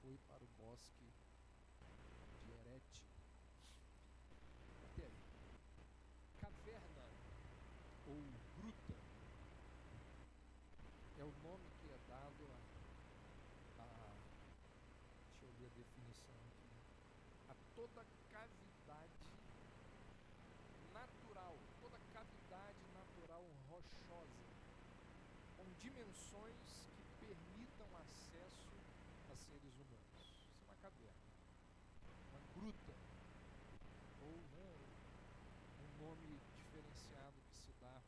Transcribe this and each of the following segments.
foi para o bosque de Herete. Até aí. Caverna ou gruta é o nome que é dado deixa eu ler a definição aqui, a toda cavidade natural rochosa, com dimensões que permitam acesso a seres humanos. Isso é uma caverna, uma gruta, ou um nome diferenciado que se dá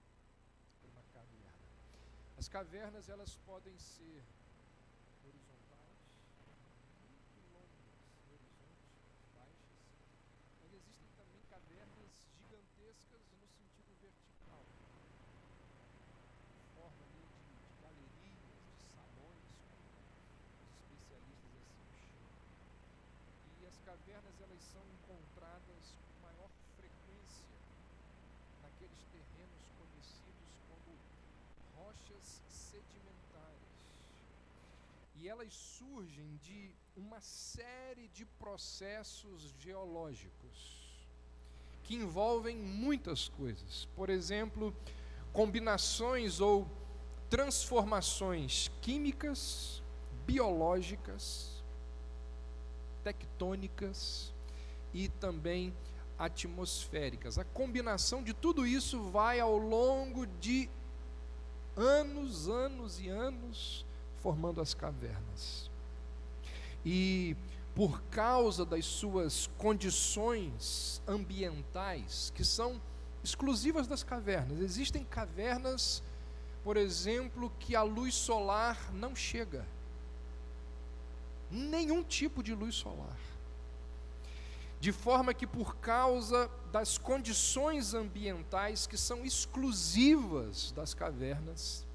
para uma caverna. As cavernas, elas podem ser horizontais, muito longas, no horizonte, baixas, mas existem também cavernas gigantescas no sentido vertical, em forma ali de galerias, de salões, como os especialistas assim o chamam. E as cavernas, elas são encontradas com maior frequência naqueles terrenos conhecidos como rochas sedimentares. E elas surgem de uma série de processos geológicos que envolvem muitas coisas. Por exemplo, combinações ou transformações químicas, biológicas, tectônicas e também atmosféricas. A combinação de tudo isso vai ao longo de anos e anos formando as cavernas. E por causa das suas condições ambientais, que são exclusivas das cavernas, existem cavernas, por exemplo, que a luz solar não chega. Nenhum tipo de luz solar. De forma que, por causa das condições ambientais que são exclusivas das cavernas,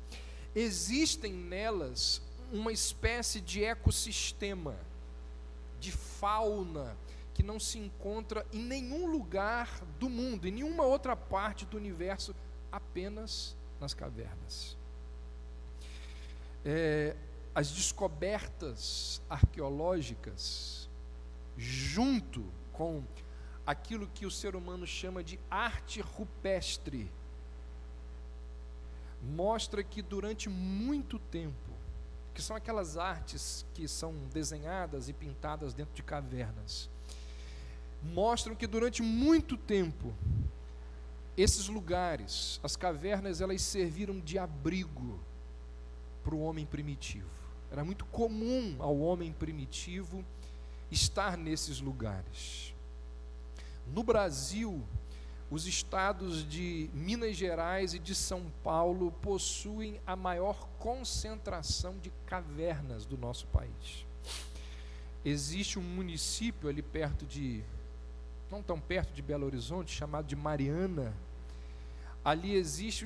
existem nelas uma espécie de ecossistema, de fauna, que não se encontra em nenhum lugar do mundo, em nenhuma outra parte do universo, apenas nas cavernas. As descobertas arqueológicas, junto com aquilo que o ser humano chama de arte rupestre, mostra que durante muito tempo, que são aquelas artes que são desenhadas e pintadas dentro de cavernas, mostram que durante muito tempo, esses lugares, as cavernas, elas serviram de abrigo para o homem primitivo. Era muito comum ao homem primitivo estar nesses lugares. No Brasil, os estados de Minas Gerais e de São Paulo possuem a maior concentração de cavernas do nosso país. Existe um município ali perto não tão perto de Belo Horizonte, chamado de Mariana. Ali existe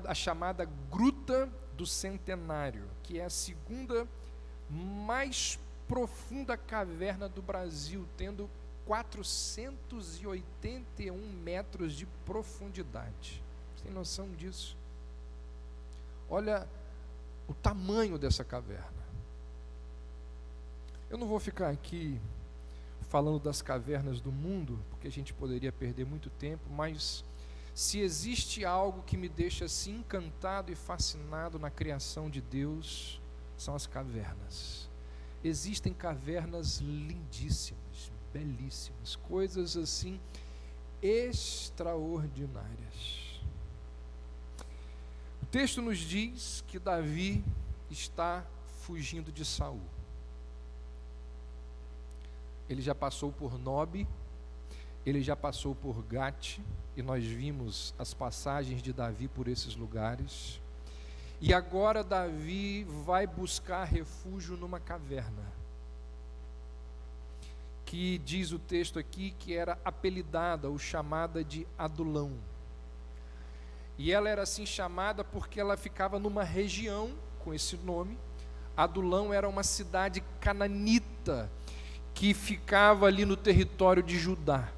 a chamada Gruta do Centenário, que é a segunda mais profunda caverna do Brasil, tendo 481 metros de profundidade. Você tem noção disso? Olha o tamanho dessa caverna. Eu não vou ficar aqui falando das cavernas do mundo, porque a gente poderia perder muito tempo, mas se existe algo que me deixa assim encantado e fascinado na criação de Deus, são as cavernas. Existem cavernas lindíssimas, belíssimas, coisas assim extraordinárias. O texto nos diz que Davi está fugindo de Saul. Ele já passou por Nobe, ele já passou por Gate, e nós vimos as passagens de Davi por esses lugares. E agora Davi vai buscar refúgio numa caverna, que diz o texto aqui que era apelidada ou chamada de Adulão. E ela era assim chamada porque ela ficava numa região com esse nome. Adulão era uma cidade cananita que ficava ali no território de Judá.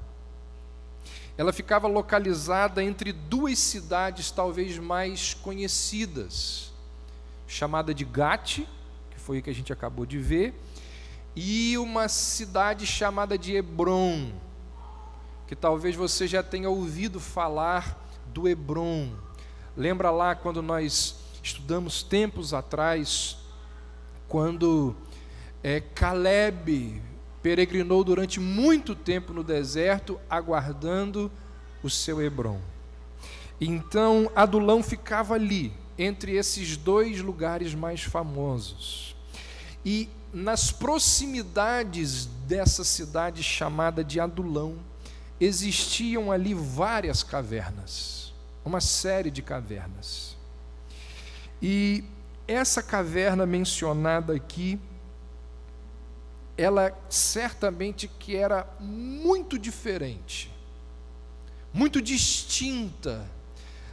Ela ficava localizada entre duas cidades talvez mais conhecidas, chamada de Gate, que foi o que a gente acabou de ver, e uma cidade chamada de Hebrom, que talvez você já tenha ouvido falar do Hebrom. Lembra lá quando nós estudamos tempos atrás, quando Caleb peregrinou durante muito tempo no deserto, aguardando o seu Hebrom. Então, Adulão ficava ali, entre esses dois lugares mais famosos. E nas proximidades dessa cidade chamada de Adulão, existiam ali várias cavernas, uma série de cavernas. E essa caverna mencionada aqui, ela certamente que era muito diferente, muito distinta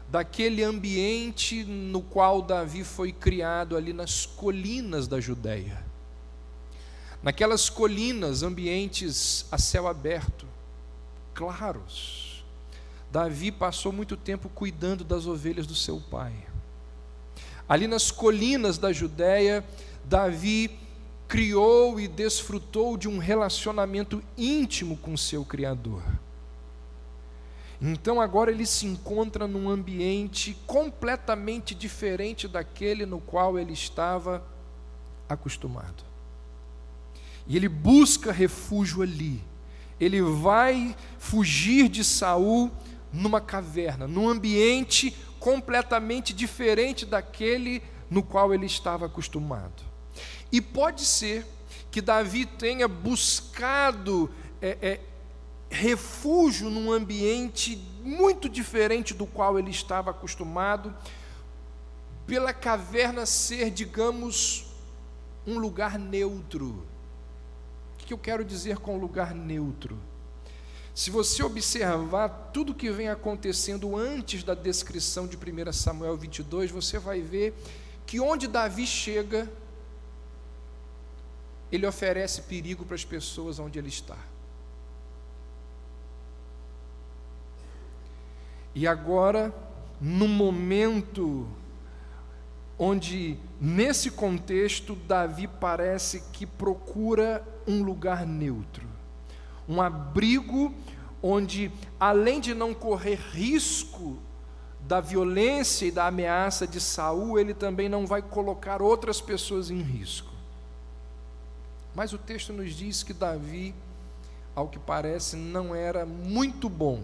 daquele ambiente no qual Davi foi criado ali nas colinas da Judéia. Naquelas colinas, ambientes a céu aberto, claros. Davi passou muito tempo cuidando das ovelhas do seu pai. Ali nas colinas da Judéia, Davi criou e desfrutou de um relacionamento íntimo com seu Criador. Então agora ele se encontra num ambiente completamente diferente daquele no qual ele estava acostumado. E ele busca refúgio ali. Ele vai fugir de Saul numa caverna, num ambiente completamente diferente daquele no qual ele estava acostumado. E pode ser que Davi tenha buscado refúgio num ambiente muito diferente do qual ele estava acostumado, pela caverna ser, digamos, um lugar neutro. O que eu quero dizer com lugar neutro? Se você observar tudo que vem acontecendo antes da descrição de 1 Samuel 22, você vai ver que onde Davi chega, ele oferece perigo para as pessoas onde ele está. E agora, no momento onde, nesse contexto, Davi parece que procura um lugar neutro, um abrigo onde, além de não correr risco da violência e da ameaça de Saul, ele também não vai colocar outras pessoas em risco. Mas o texto nos diz que Davi, ao que parece, não era muito bom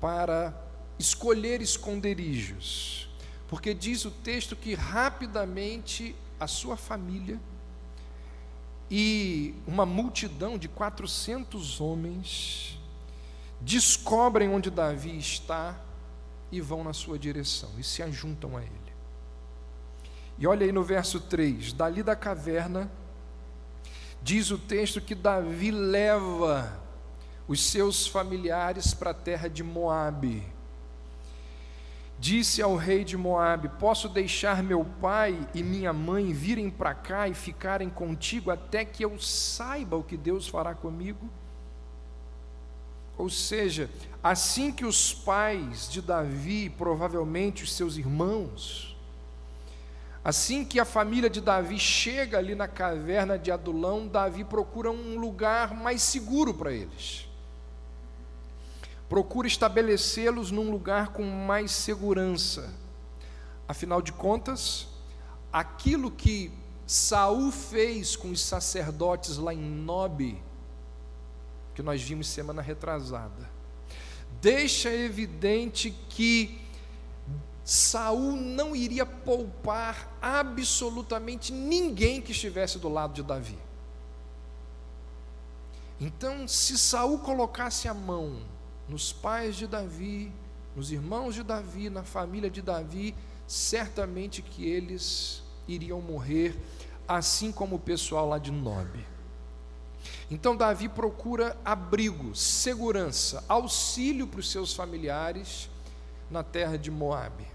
para escolher esconderijos, porque diz o texto que rapidamente a sua família e uma multidão de 400 homens descobrem onde Davi está e vão na sua direção e se ajuntam a ele. E olha aí no verso 3, dali da caverna, diz o texto que Davi leva os seus familiares para a terra de Moabe. Disse ao rei de Moabe: posso deixar meu pai e minha mãe virem para cá e ficarem contigo até que eu saiba o que Deus fará comigo? Ou seja, assim que os pais de Davi, provavelmente os seus irmãos, assim que a família de Davi chega ali na caverna de Adulão, Davi procura um lugar mais seguro para eles. Procura estabelecê-los num lugar com mais segurança. Afinal de contas, aquilo que Saul fez com os sacerdotes lá em Nobe, que nós vimos semana retrasada, deixa evidente que Saul não iria poupar absolutamente ninguém que estivesse do lado de Davi. Então, se Saul colocasse a mão nos pais de Davi, nos irmãos de Davi, na família de Davi, certamente que eles iriam morrer, assim como o pessoal lá de Nobe. Então Davi procura abrigo, segurança, auxílio para os seus familiares na terra de Moabe.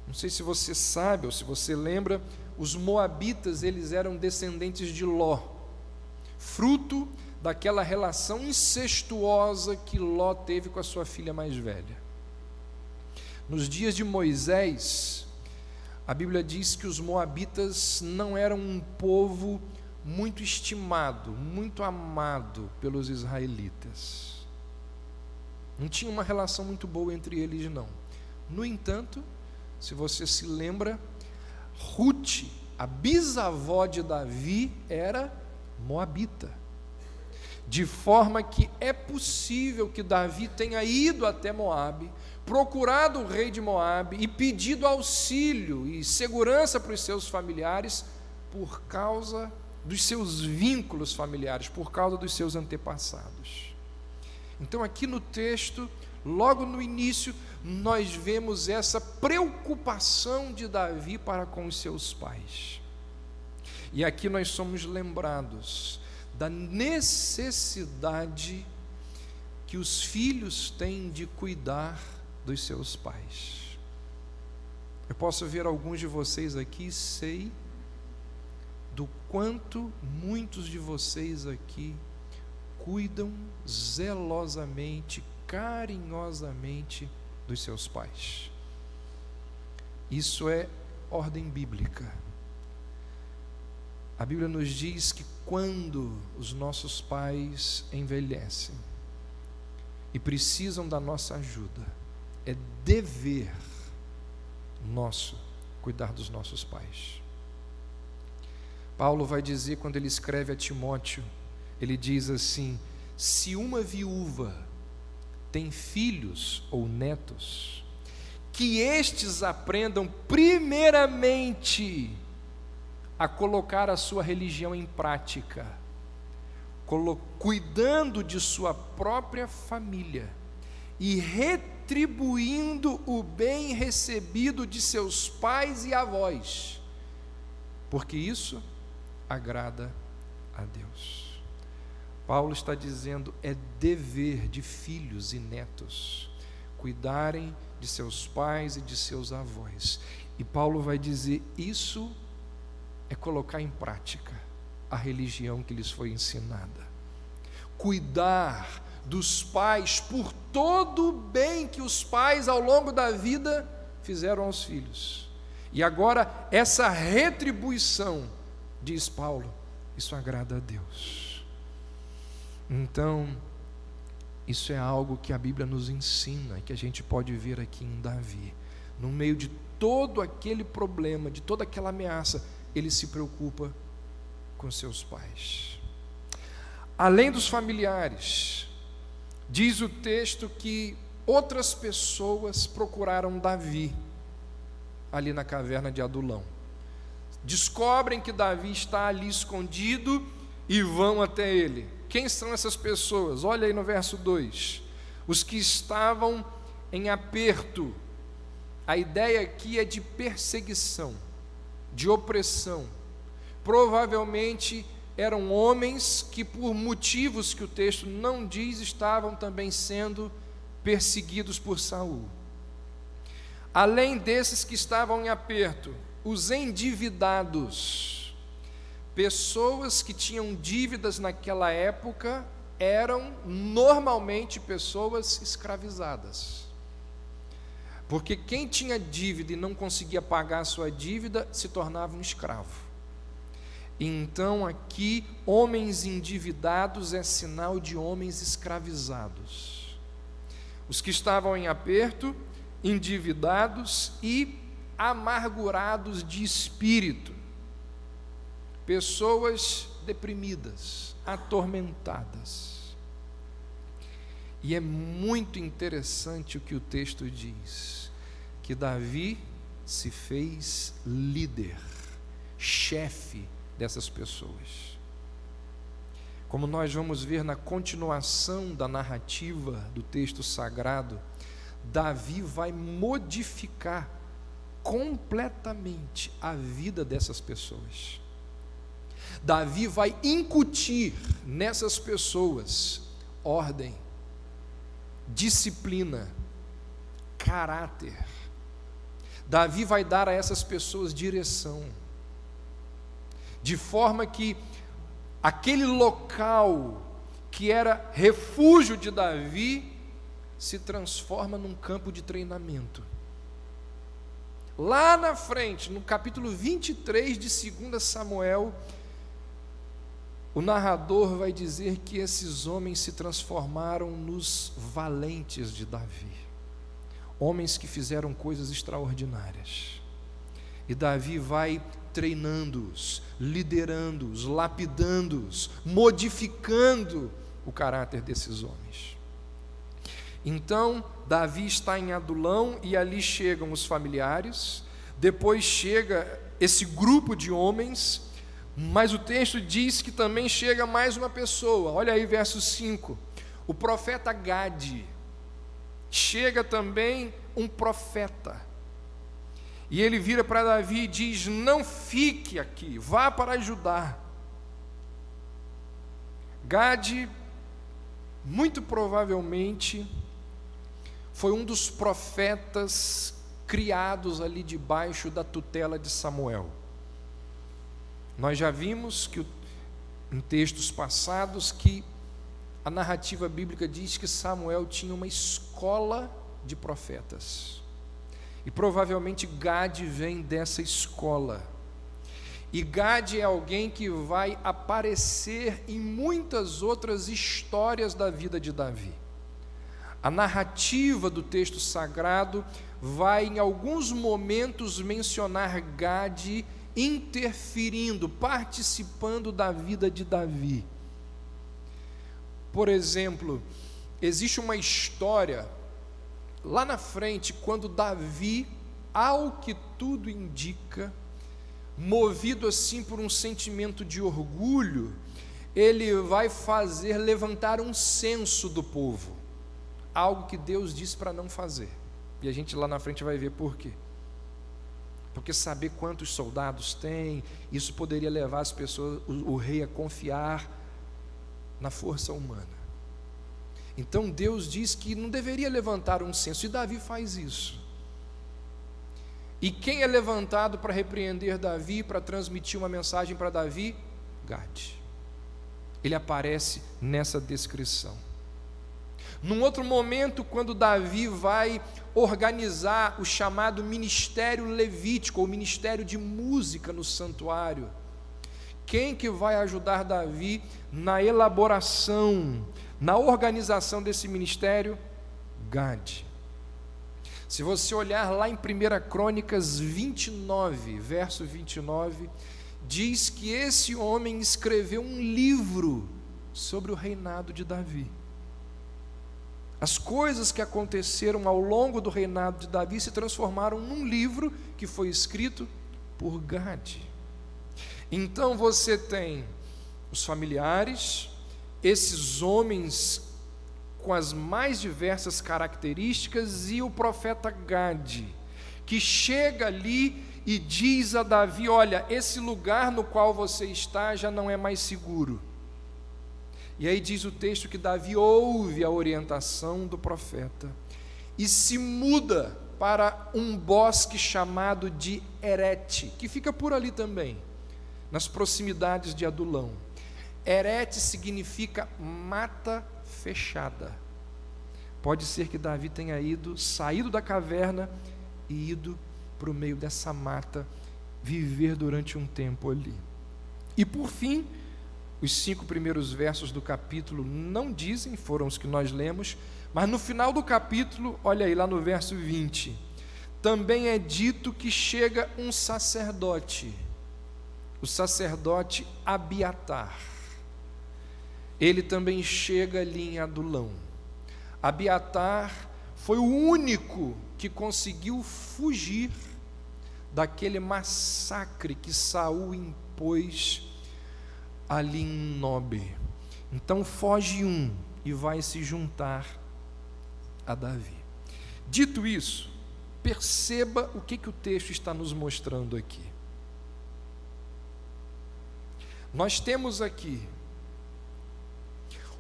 Não sei se você sabe ou se você lembra, os moabitas, eles eram descendentes de Ló, fruto daquela relação incestuosa que Ló teve com a sua filha mais velha. Nos dias de Moisés, a Bíblia diz que os moabitas não eram um povo muito estimado, muito amado pelos israelitas. Não tinha uma relação muito boa entre eles, não. No entanto, se você se lembra, Ruth, a bisavó de Davi, era moabita. De forma que é possível que Davi tenha ido até Moabe, procurado o rei de Moabe e pedido auxílio e segurança para os seus familiares por causa dos seus vínculos familiares, por causa dos seus antepassados. Então aqui no texto, logo no início, nós vemos essa preocupação de Davi para com os seus pais. E aqui nós somos lembrados da necessidade que os filhos têm de cuidar dos seus pais. Eu posso ver alguns de vocês aqui e sei do quanto muitos de vocês aqui cuidam zelosamente, carinhosamente dos seus pais. Isso é ordem bíblica. A Bíblia nos diz que quando os nossos pais envelhecem e precisam da nossa ajuda, é dever nosso cuidar dos nossos pais. Paulo vai dizer, quando ele escreve a Timóteo, ele diz assim: se uma viúva tem filhos ou netos, que estes aprendam primeiramente a colocar a sua religião em prática, cuidando de sua própria família e retribuindo o bem recebido de seus pais e avós, porque isso agrada a Deus. Paulo está dizendo, é dever de filhos e netos cuidarem de seus pais e de seus avós. E Paulo vai dizer, isso é colocar em prática a religião que lhes foi ensinada. Cuidar dos pais por todo o bem que os pais ao longo da vida fizeram aos filhos. E agora essa retribuição, diz Paulo, isso agrada a Deus. Então, isso é algo que a Bíblia nos ensina, que a gente pode ver aqui em Davi. No meio de todo aquele problema, de toda aquela ameaça, ele se preocupa com seus pais. Além dos familiares, diz o texto que outras pessoas procuraram Davi ali na caverna de Adulão. Descobrem que Davi está ali escondido e vão até ele. Quem são essas pessoas? Olha aí no verso 2. Os que estavam em aperto. A ideia aqui é de perseguição, de opressão. Provavelmente eram homens que, por motivos que o texto não diz, estavam também sendo perseguidos por Saul. Além desses que estavam em aperto, os endividados. Pessoas que tinham dívidas naquela época eram normalmente pessoas escravizadas. Porque quem tinha dívida e não conseguia pagar a sua dívida se tornava um escravo. Então aqui, homens endividados é sinal de homens escravizados. Os que estavam em aperto, endividados e amargurados de espírito. Pessoas deprimidas, atormentadas. E é muito interessante o que o texto diz, que Davi se fez líder, chefe dessas pessoas. Como nós vamos ver na continuação da narrativa do texto sagrado, Davi vai modificar completamente a vida dessas pessoas. Davi vai incutir nessas pessoas ordem, disciplina, caráter. Davi vai dar a essas pessoas direção, de forma que aquele local que era refúgio de Davi se transforma num campo de treinamento. Lá na frente, no capítulo 23 de 2 Samuel, o narrador vai dizer que esses homens se transformaram nos valentes de Davi, homens que fizeram coisas extraordinárias. E Davi vai treinando-os, liderando-os, lapidando-os, modificando o caráter desses homens. Então, Davi está em Adulão e ali chegam os familiares, depois chega esse grupo de homens, mas o texto diz que também chega mais uma pessoa. Olha aí verso 5, o profeta Gade. Chega também um profeta, e ele vira para Davi e diz: não fique aqui, vá para Judá. Gade, muito provavelmente, foi um dos profetas criados ali debaixo da tutela de Samuel. Nós já vimos que em textos passados que a narrativa bíblica diz que Samuel tinha uma escola de profetas. E provavelmente Gade vem dessa escola. E Gade é alguém que vai aparecer em muitas outras histórias da vida de Davi. A narrativa do texto sagrado vai em alguns momentos mencionar Gade interferindo, participando da vida de Davi. Por exemplo, existe uma história lá na frente, quando Davi, ao que tudo indica, movido assim por um sentimento de orgulho, ele vai fazer levantar um censo do povo, algo que Deus disse para não fazer, e a gente lá na frente vai ver por quê. Porque saber quantos soldados tem, isso poderia levar as pessoas, o rei a confiar na força humana. Então Deus diz que não deveria levantar um censo, e Davi faz isso. E quem é levantado para repreender Davi, para transmitir uma mensagem para Davi? Gade. Ele aparece nessa descrição. Num outro momento, quando Davi vai organizar o chamado ministério levítico, ou ministério de música no santuário, quem que vai ajudar Davi na elaboração, na organização desse ministério? Gade. Se você olhar lá em 1 Crônicas 29, verso 29, diz que esse homem escreveu um livro sobre o reinado de Davi. As coisas que aconteceram ao longo do reinado de Davi se transformaram num livro que foi escrito por Gade. Então você tem os familiares, esses homens com as mais diversas características, e o profeta Gade, que chega ali e diz a Davi: olha, esse lugar no qual você está já não é mais seguro. E aí diz o texto que Davi ouve a orientação do profeta e se muda para um bosque chamado de Herete, que fica por ali também, nas proximidades de Adulão. Herete significa mata fechada. Pode ser que Davi tenha saído da caverna e ido para o meio dessa mata, viver durante um tempo ali. E por fim, os 5 primeiros versos do capítulo não dizem, foram os que nós lemos, mas no final do capítulo, olha aí lá no verso 20, também é dito que chega um sacerdote, o sacerdote Abiatar. Ele também chega ali em Adulão. Abiatar foi o único que conseguiu fugir daquele massacre que Saul impôs ali em Nobe. Então foge um e vai se juntar a Davi. Dito isso, perceba o que o texto está nos mostrando aqui. Nós temos aqui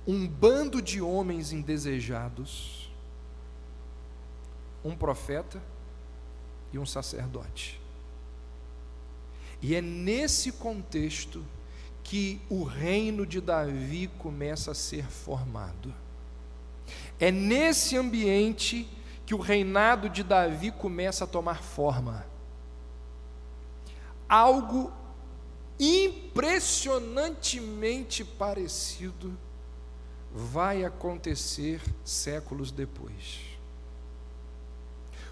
um bando de homens indesejados, um profeta e um sacerdote. E é nesse contexto que o reino de Davi começa a ser formado. É nesse ambiente que o reinado de Davi começa a tomar forma. Algo impressionantemente parecido vai acontecer séculos depois.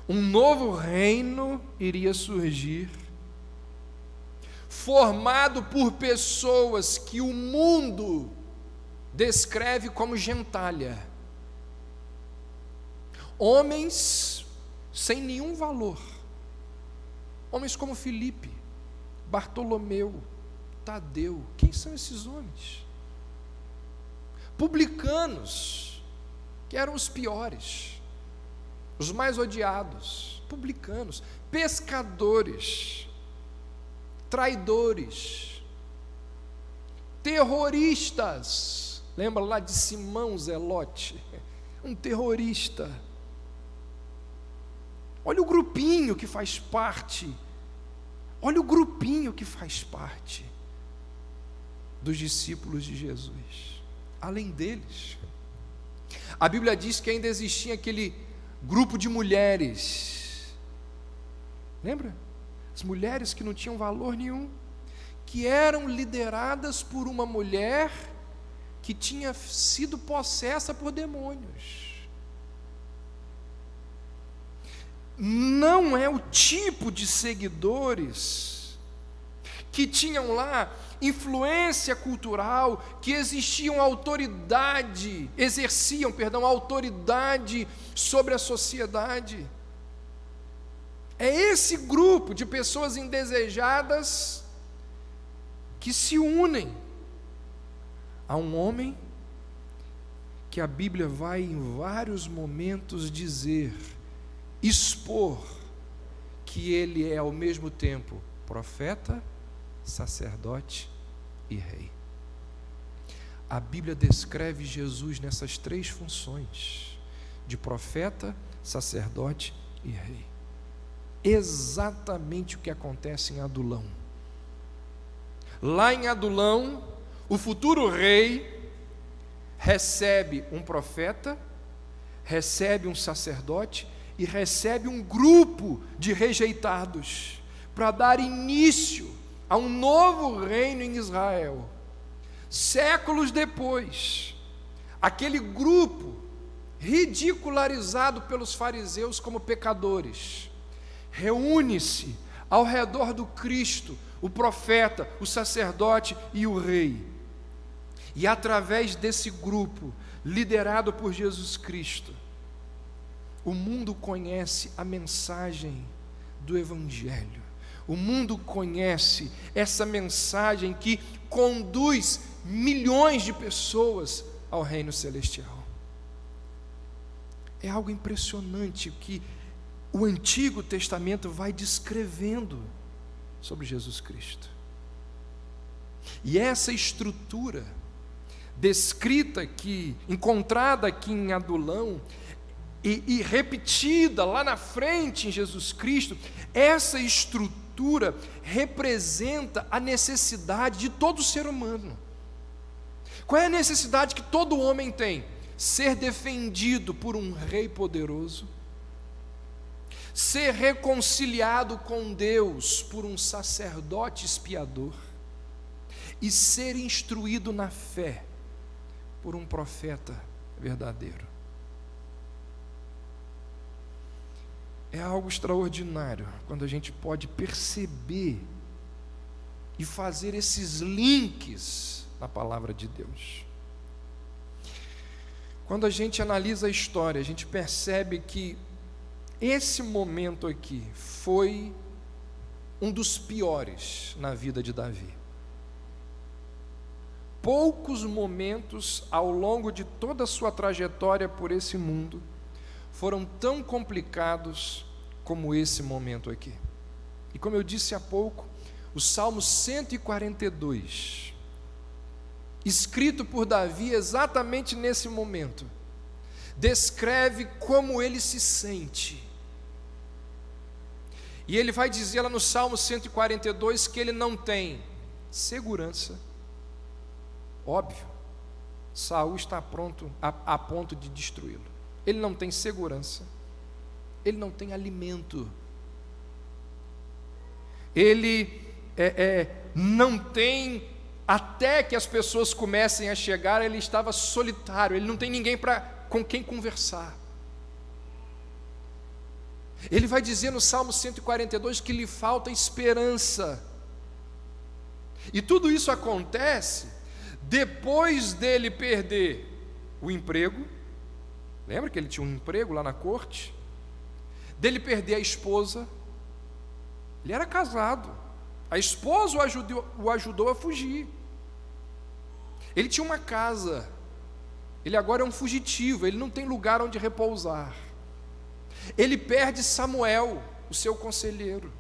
Um novo reino iria surgir, formado por pessoas que o mundo descreve como gentalha, homens sem nenhum valor, homens como Filipe, Bartolomeu, Tadeu. Quem são esses homens? Publicanos, que eram os piores, os mais odiados, publicanos, pescadores, traidores, terroristas. Lembra lá de Simão Zelote? Um terrorista. Olha o grupinho que faz parte. Olha o grupinho que faz parte dos discípulos de Jesus. Além deles, a Bíblia diz que ainda existia aquele grupo de mulheres. Lembra? As mulheres que não tinham valor nenhum, que eram lideradas por uma mulher que tinha sido possessa por demônios. Não é o tipo de seguidores que tinham lá influência cultural, que exerciam autoridade sobre a sociedade. É esse grupo de pessoas indesejadas que se unem a um homem que a Bíblia vai em vários momentos expor que ele é ao mesmo tempo profeta, sacerdote e rei. A Bíblia descreve Jesus nessas três funções, de profeta, sacerdote e rei. Exatamente o que acontece em Adulão. Lá em Adulão, o futuro rei recebe um profeta, recebe um sacerdote e recebe um grupo de rejeitados para dar início a um novo reino em Israel. Séculos depois, aquele grupo ridicularizado pelos fariseus como pecadores reúne-se ao redor do Cristo, o profeta, o sacerdote e o rei. E através desse grupo, liderado por Jesus Cristo, o mundo conhece a mensagem do Evangelho. O mundo conhece essa mensagem que conduz milhões de pessoas ao reino celestial. É algo impressionante que o Antigo Testamento vai descrevendo sobre Jesus Cristo. E essa estrutura descrita aqui, encontrada aqui em Adulão, e repetida lá na frente em Jesus Cristo, essa estrutura representa a necessidade de todo ser humano. Qual é a necessidade que todo homem tem? Ser defendido por um rei poderoso, ser reconciliado com Deus por um sacerdote expiador e ser instruído na fé por um profeta verdadeiro. É algo extraordinário quando a gente pode perceber e fazer esses links na palavra de Deus. Quando a gente analisa a história, a gente percebe que esse momento aqui foi um dos piores na vida de Davi. Poucos momentos ao longo de toda a sua trajetória por esse mundo foram tão complicados como esse momento aqui. E como eu disse há pouco, o Salmo 142, escrito por Davi exatamente nesse momento, descreve como ele se sente. E ele vai dizer lá no Salmo 142 que ele não tem segurança. Óbvio, Saul está pronto a ponto de destruí-lo. Ele não tem segurança, ele não tem alimento, ele não tem, até que as pessoas comecem a chegar, ele estava solitário, ele não tem ninguém com quem conversar. Ele vai dizer no Salmo 142 que lhe falta esperança. E tudo isso acontece depois dele perder o emprego. Lembra que ele tinha um emprego lá na corte? Dele perder a esposa. Ele era casado. A esposa o ajudou a fugir. Ele tinha uma casa. Ele agora é um fugitivo. Ele não tem lugar onde repousar. Ele perde Samuel, o seu conselheiro.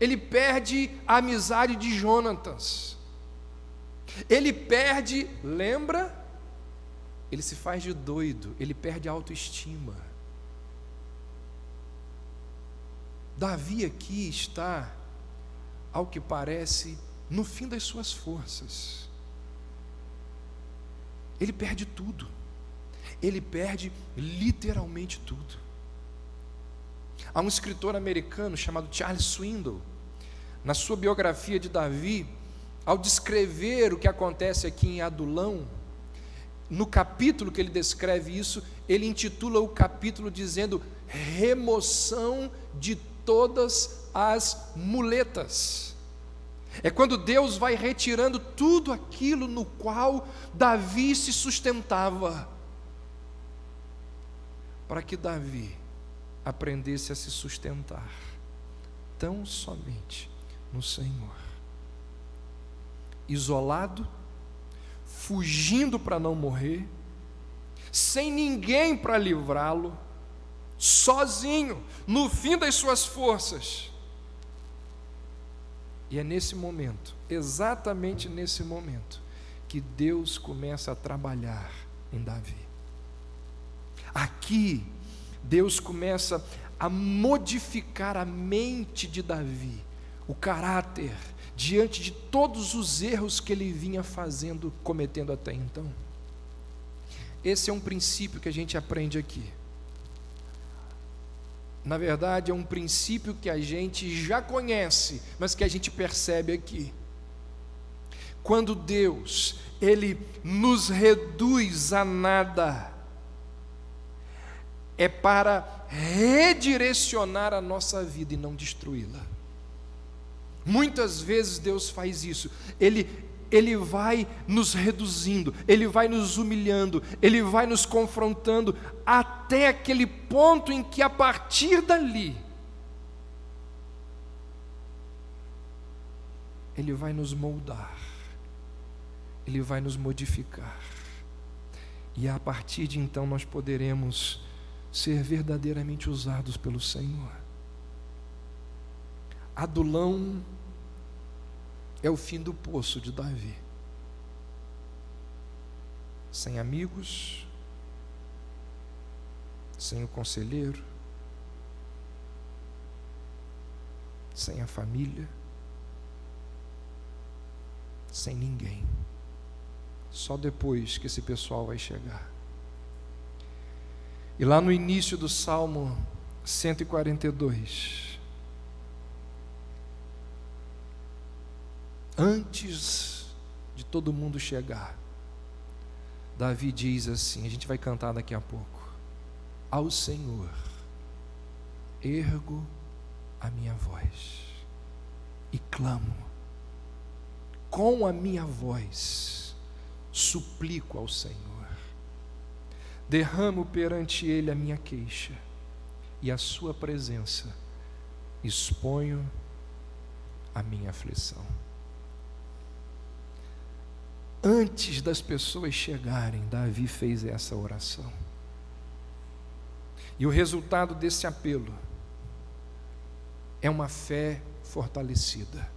Ele perde a amizade de Jonatas. Ele perde, lembra? Ele se faz de doido, ele perde a autoestima. Davi aqui está, ao que parece, no fim das suas forças. Ele perde tudo. Ele perde literalmente tudo. Há um escritor americano chamado Charles Swindoll, na sua biografia de Davi, ao descrever o que acontece aqui em Adulão, no capítulo que ele descreve isso, ele intitula o capítulo dizendo: remoção de todas as muletas. É quando Deus vai retirando tudo aquilo no qual Davi se sustentava, para que Davi aprendesse a se sustentar tão somente no Senhor. Isolado, fugindo para não morrer, sem ninguém para livrá-lo, sozinho, no fim das suas forças. E é nesse momento, exatamente nesse momento, que Deus começa a trabalhar em Davi. Aqui, Deus começa a modificar a mente de Davi, o caráter, diante de todos os erros que ele vinha cometendo até então. Esse é um princípio que a gente aprende aqui. Na verdade, é um princípio que a gente já conhece, mas que a gente percebe aqui. Quando Deus, Ele nos reduz a nada, é para redirecionar a nossa vida e não destruí-la. Muitas vezes Deus faz isso. Ele vai nos reduzindo, Ele vai nos humilhando, Ele vai nos confrontando, até aquele ponto em que, a partir dali, Ele vai nos moldar, Ele vai nos modificar, e a partir de então nós poderemos ser verdadeiramente usados pelo Senhor. Adulão é o fim do poço de Davi. Sem amigos, sem o conselheiro, sem a família, sem ninguém. Só depois que esse pessoal vai chegar. E lá no início do Salmo 142, antes de todo mundo chegar, Davi diz assim, a gente vai cantar daqui a pouco: ao Senhor ergo a minha voz e clamo, com a minha voz suplico ao Senhor, derramo perante Ele a minha queixa, e a sua presença exponho a minha aflição. Antes das pessoas chegarem, Davi fez essa oração. E o resultado desse apelo é uma fé fortalecida.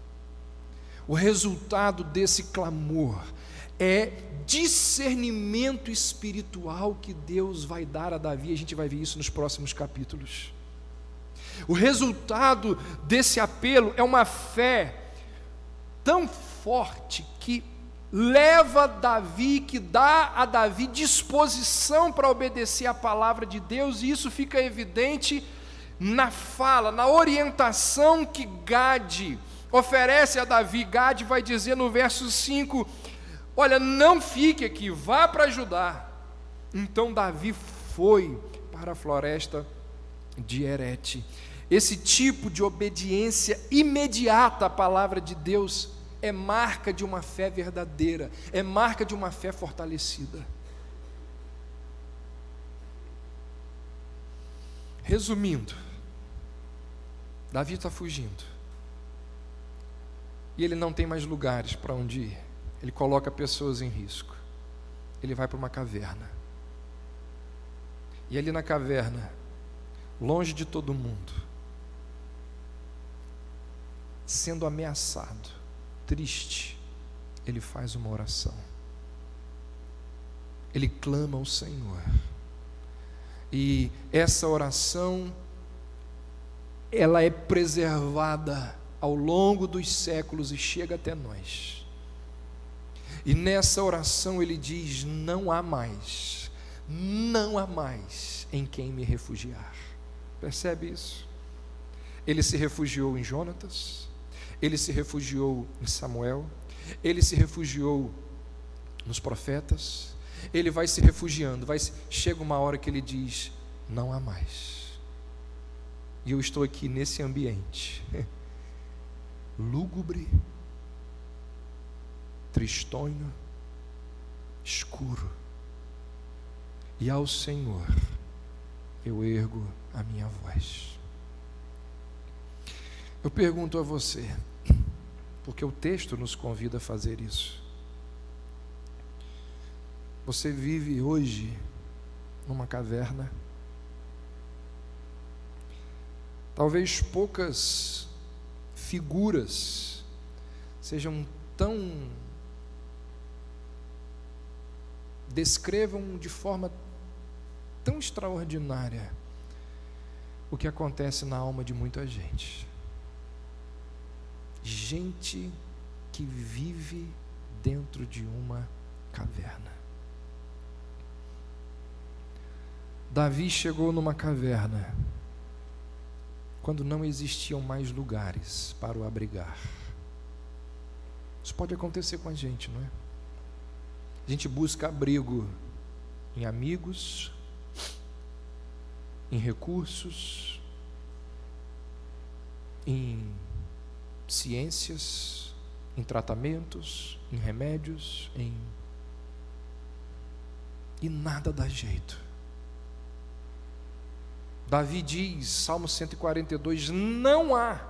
O resultado desse clamor é discernimento espiritual que Deus vai dar a Davi. A gente vai ver isso nos próximos capítulos. O resultado desse apelo é uma fé tão forte que leva Davi, que dá a Davi disposição para obedecer a palavra de Deus, e isso fica evidente na fala, na orientação que Gade oferece a Davi. Gade vai dizer no verso 5, olha, não fique aqui, vá para Judá. Então Davi foi para a floresta de Herete. Esse tipo de obediência imediata à palavra de Deus é marca de uma fé verdadeira, é marca de uma fé fortalecida. Resumindo, Davi está fugindo, e ele não tem mais lugares para onde ir, ele coloca pessoas em risco, ele vai para uma caverna, e ali na caverna, longe de todo mundo, sendo ameaçado, triste, ele faz uma oração, ele clama ao Senhor, e essa oração, ela é preservada ao longo dos séculos e chega até nós. E nessa oração ele diz: não há mais em quem me refugiar. Percebe isso? Ele se refugiou em Jonatas, ele se refugiou em Samuel, ele se refugiou nos profetas, ele vai se refugiando, chega uma hora que ele diz: não há mais. E eu estou aqui nesse ambiente lúgubre, tristonho, escuro, e ao Senhor eu ergo a minha voz. Eu pergunto a você, porque o texto nos convida a fazer isso: você vive hoje numa caverna? Talvez poucas figuras sejam descrevam de forma tão extraordinária o que acontece na alma de muita gente. Gente que vive dentro de uma caverna. Davi chegou numa caverna quando não existiam mais lugares para o abrigar. Isso pode acontecer com a gente, não é? A gente busca abrigo em amigos, em recursos, em ciências, em tratamentos, em remédios, e nada dá jeito. Davi diz, Salmo 142, não há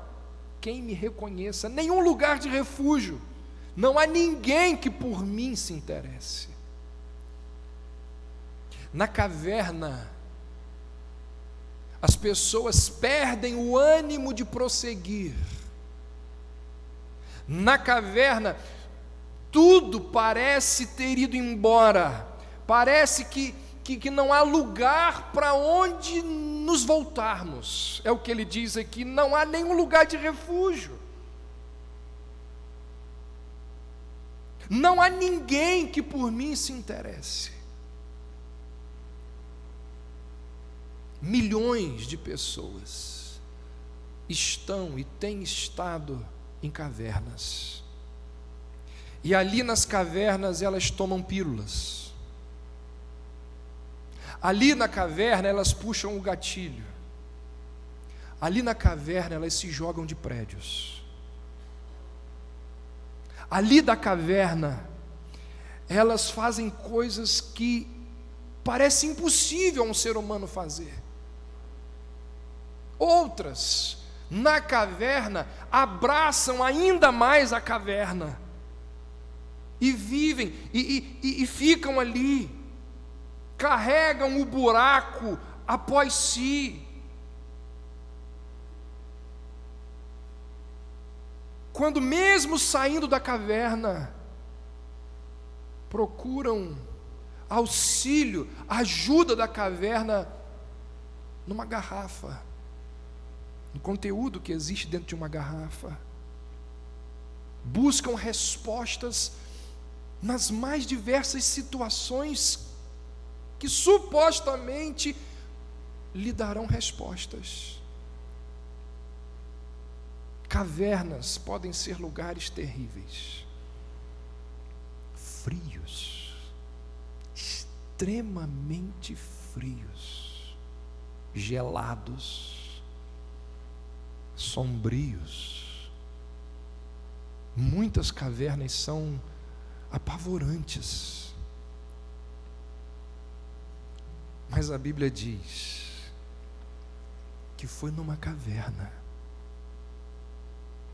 quem me reconheça, nenhum lugar de refúgio, não há ninguém que por mim se interesse. Na caverna, as pessoas perdem o ânimo de prosseguir. Na caverna, tudo parece ter ido embora, parece que não há lugar para onde nos voltarmos. É o que ele diz aqui, não há nenhum lugar de refúgio. Não há ninguém que por mim se interesse. Milhões de pessoas estão e têm estado em cavernas. E ali nas cavernas elas tomam pílulas. Ali na caverna elas puxam o gatilho. Ali na caverna elas se jogam de prédios. Ali da caverna elas fazem coisas que parece impossível a um ser humano fazer. Outras, na caverna, abraçam ainda mais a caverna e vivem e ficam ali. Carregam o buraco após si. Quando mesmo saindo da caverna, procuram auxílio, ajuda da caverna numa garrafa, no conteúdo que existe dentro de uma garrafa. Buscam respostas nas mais diversas situações que supostamente lhe darão respostas. Cavernas podem ser lugares terríveis, frios, extremamente frios, gelados, sombrios. Muitas cavernas são apavorantes, mas a Bíblia diz que foi numa caverna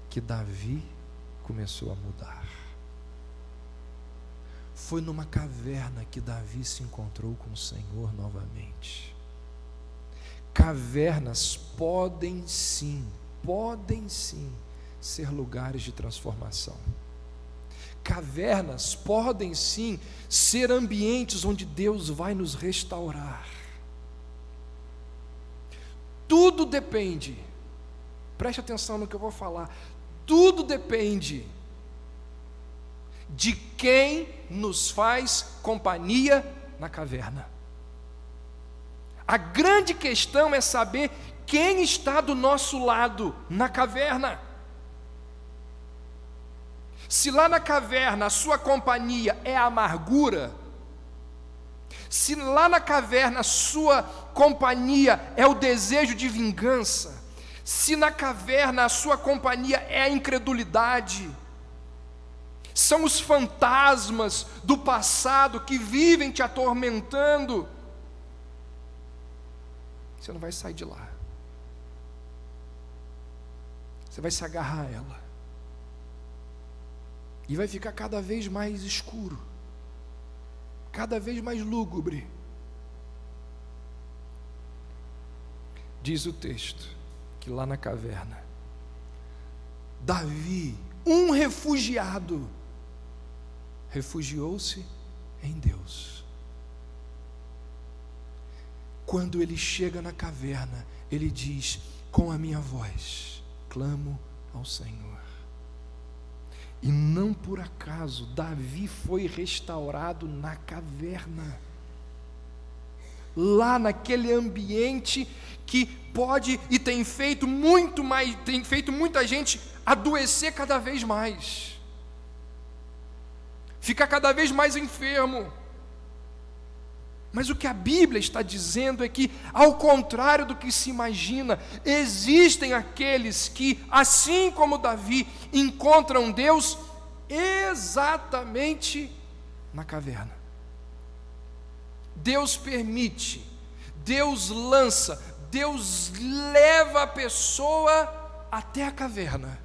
que Davi começou a mudar. Foi numa caverna que Davi se encontrou com o Senhor novamente. Cavernas podem sim ser lugares de transformação. Cavernas podem sim ser ambientes onde Deus vai nos restaurar. Tudo depende, preste atenção no que eu vou falar, tudo depende de quem nos faz companhia na caverna. A grande questão é saber quem está do nosso lado na caverna. Se lá na caverna a sua companhia é a amargura, se lá na caverna a sua companhia é o desejo de vingança, se na caverna a sua companhia é a incredulidade, são os fantasmas do passado que vivem te atormentando, você não vai sair de lá. Você vai se agarrar a ela. E vai ficar cada vez mais escuro, cada vez mais lúgubre. Diz o texto que lá na caverna, Davi, um refugiado, refugiou-se em Deus. Quando ele chega na caverna, ele diz: com a minha voz clamo ao Senhor. E não por acaso Davi foi restaurado na caverna, lá naquele ambiente que pode e tem feito muita gente adoecer cada vez mais, ficar cada vez mais enfermo. Mas o que a Bíblia está dizendo é que, ao contrário do que se imagina, existem aqueles que, assim como Davi, encontram Deus exatamente na caverna. Deus permite, Deus lança, Deus leva a pessoa até a caverna,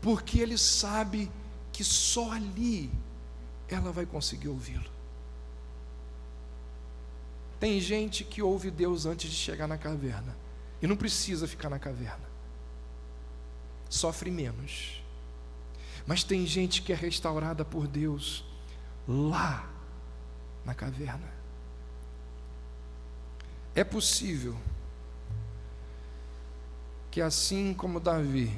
porque Ele sabe que só ali ela vai conseguir ouvi-lo. Tem gente que ouve Deus antes de chegar na caverna, e não precisa ficar na caverna, sofre menos. Mas tem gente que é restaurada por Deus lá na caverna. É possível que, assim como Davi,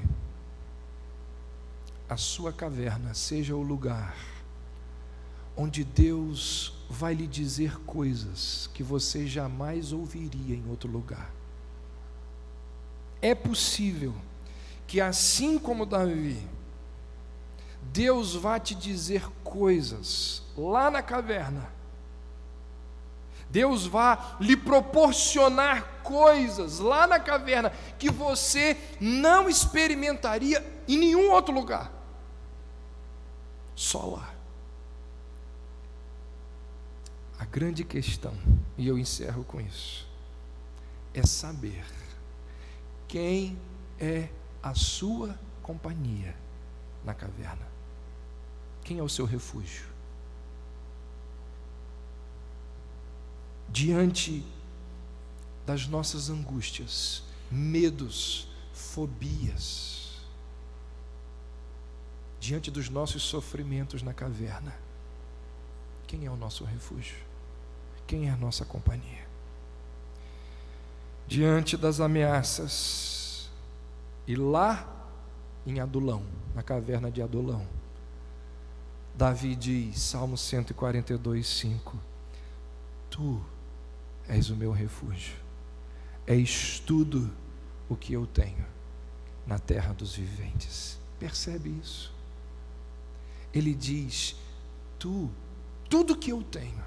a sua caverna seja o lugar onde Deus vai lhe dizer coisas que você jamais ouviria em outro lugar. É possível que, assim como Davi, Deus vai te dizer coisas lá na caverna. Deus vai lhe proporcionar coisas lá na caverna que você não experimentaria em nenhum outro lugar. Só lá. A grande questão, e eu encerro com isso, é saber quem é a sua companhia na caverna. Quem é o seu refúgio? Diante das nossas angústias, medos, fobias, diante dos nossos sofrimentos na caverna, quem é o nosso refúgio? Quem é a nossa companhia? Diante das ameaças, e lá em Adulão, na caverna de Adulão, Davi diz, Salmo 142:5, Tu és o meu refúgio, és tudo o que eu tenho, na terra dos viventes. Percebe isso? Ele diz: tudo que eu tenho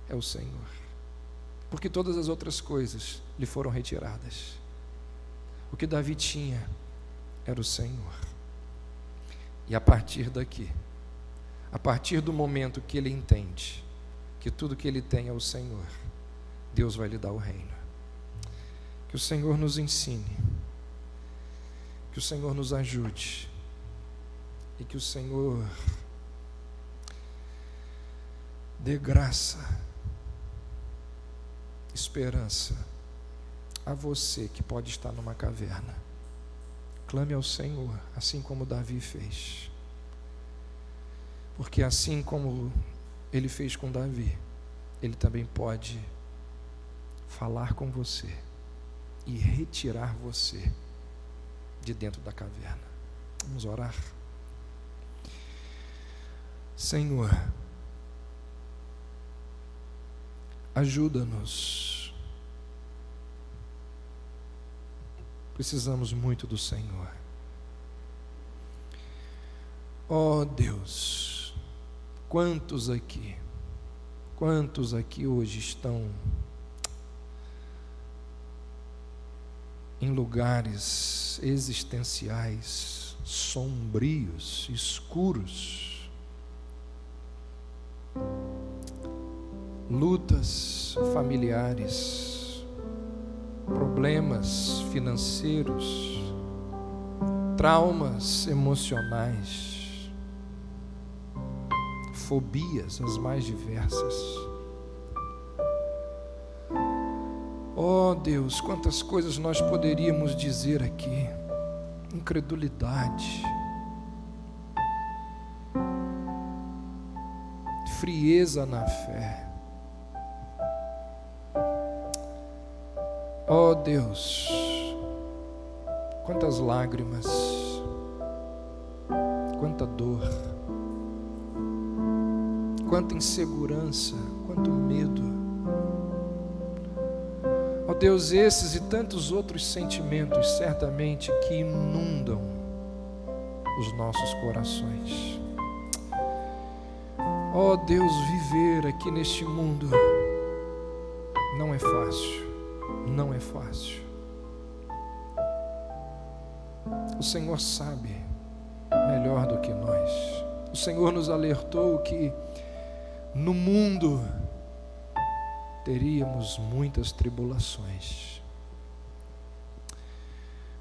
é o Senhor, porque todas as outras coisas lhe foram retiradas. O que Davi tinha era o Senhor. E a partir daqui, a partir do momento que ele entende que tudo que ele tem é o Senhor, Deus vai lhe dar o reino. Que o Senhor nos ensine, que o Senhor nos ajude, e que o Senhor dê graça, esperança a você que pode estar numa caverna. Clame ao Senhor, assim como Davi fez, porque assim como ele fez com Davi, ele também pode falar com você e retirar você de dentro da caverna. Vamos orar. Senhor, ajuda-nos. Precisamos muito do Senhor. Ó Deus, quantos aqui hoje estão em lugares existenciais sombrios, escuros, lutas familiares, problemas financeiros, traumas emocionais, fobias as mais diversas. Oh Deus, quantas coisas nós poderíamos dizer aqui. Incredulidade, frieza na fé. Oh Deus, quantas lágrimas, quanta dor, quanta insegurança, quanto medo. Ó Deus, esses e tantos outros sentimentos certamente que inundam os nossos corações. Ó Deus, viver aqui neste mundo não é fácil, não é fácil. O Senhor sabe melhor do que nós. O Senhor nos alertou que no mundo teríamos muitas tribulações.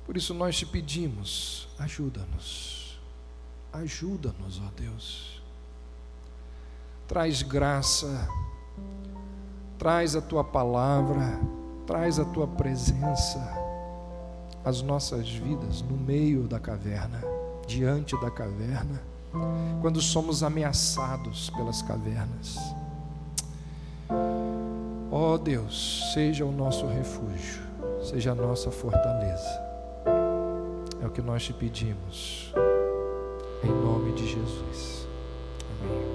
Por isso nós te pedimos, ajuda-nos, ó Deus. Traz graça, traz a tua palavra, traz a tua presença às nossas vidas no meio da caverna, diante da caverna, quando somos ameaçados pelas cavernas. Ó Deus, seja o nosso refúgio, seja a nossa fortaleza. É o que nós te pedimos, em nome de Jesus. Amém.